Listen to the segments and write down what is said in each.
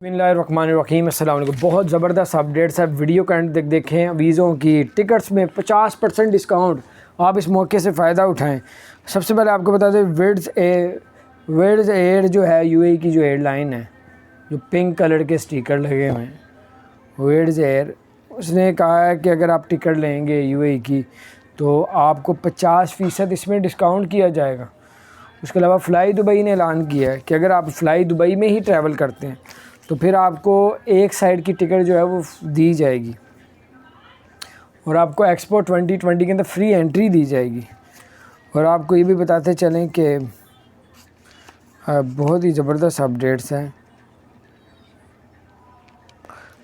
बिस्मिल्लाहिर्रहमानिर्रहीम अस्सलाम वालेकुम। बहुत ज़बरदस्त अपडेट्स है, वीडियो का एंड तक देखें। वीज़ों की टिकट्स में 50% डिस्काउंट, आप इस मौके से फ़ायदा उठाएं। सबसे पहले आपको बता दें, विड्स एयर जो है यूएई की जो एयरलाइन है, जो पिंक कलर के स्टिकर लगे हुए हैं, विड्स एयर, उसने कहा है कि अगर आप टिकट लेंगे यूएई की तो आपको 50% इसमें डिस्काउंट किया जाएगा। उसके अलावा फ़्लाई दुबई ने ऐलान किया है कि अगर आप फ़्लाई दुबई में ही ट्रैवल करते हैं तो फिर आपको एक साइड की टिकट जो है वो दी जाएगी और आपको एक्सपो 2020 के अंदर फ्री एंट्री दी जाएगी। और आपको ये भी बताते चलें कि बहुत ही ज़बरदस्त अपडेट्स हैं।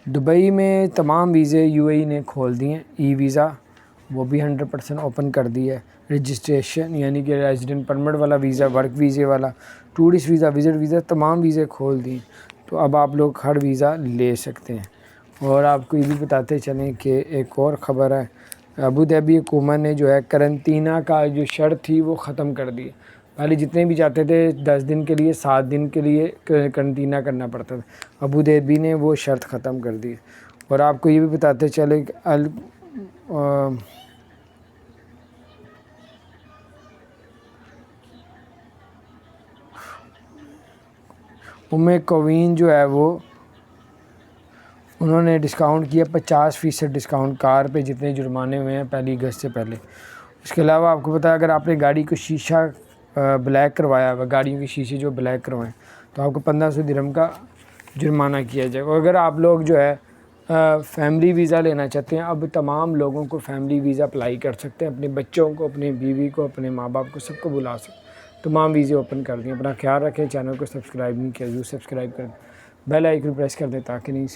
दुबई में तमाम वीज़े यूएई ने खोल दिए हैं। ई वीज़ा वो भी 100% ओपन कर दी है। रजिस्ट्रेशन यानी कि रेजिडेंट परमिट वाला वीज़ा, वर्क वीज़े वाला, टूरिस्ट वीज़ा, विज़िट वीज़ा, तमाम वीज़े खोल दिए। तो अब आप लोग हर वीज़ा ले सकते हैं। और आपको ये भी बताते चलें कि एक और ख़बर है, अबू धाबी हुकूमत ने जो है करंतना का जो शर्त थी वो ख़त्म कर दी। पहले जितने भी जाते थे 10 दिन के लिए, 7 दिन के लिए करंतना करना पड़ता था। अबू धाबी ने वो शर्त ख़त्म कर दी। और आपको ये भी बताते चले कि उम्मे कवीन जो है वो उन्होंने डिस्काउंट किया 50% डिस्काउंट कार पे जितने जुर्माने हुए हैं 1 अगस्त से पहले। उसके अलावा आपको पता है, अगर आपने गाड़ी को शीशा ब्लैक करवाया हुआ, गाड़ियों के शीशे जो ब्लैक करवाएं, तो आपको 1500 दिरहम का जुर्माना किया जाएगा। अगर आप लोग जो है फैमिली वीज़ा लेना चाहते हैं, अब तमाम लोगों को फैमिली वीज़ा अप्लाई कर सकते हैं। अपने बच्चों को, अपनी बीवी को, अपने माँ बाप को, सबको बुला सकते हैं। तमाम वीज़े ओपन कर दिए। अपना ख्याल रखें। चैनल को सब्सक्राइब नहीं किया, ज़रूर सब्सक्राइब कर, बेल आइकन प्रेस कर दें ताकि नहीं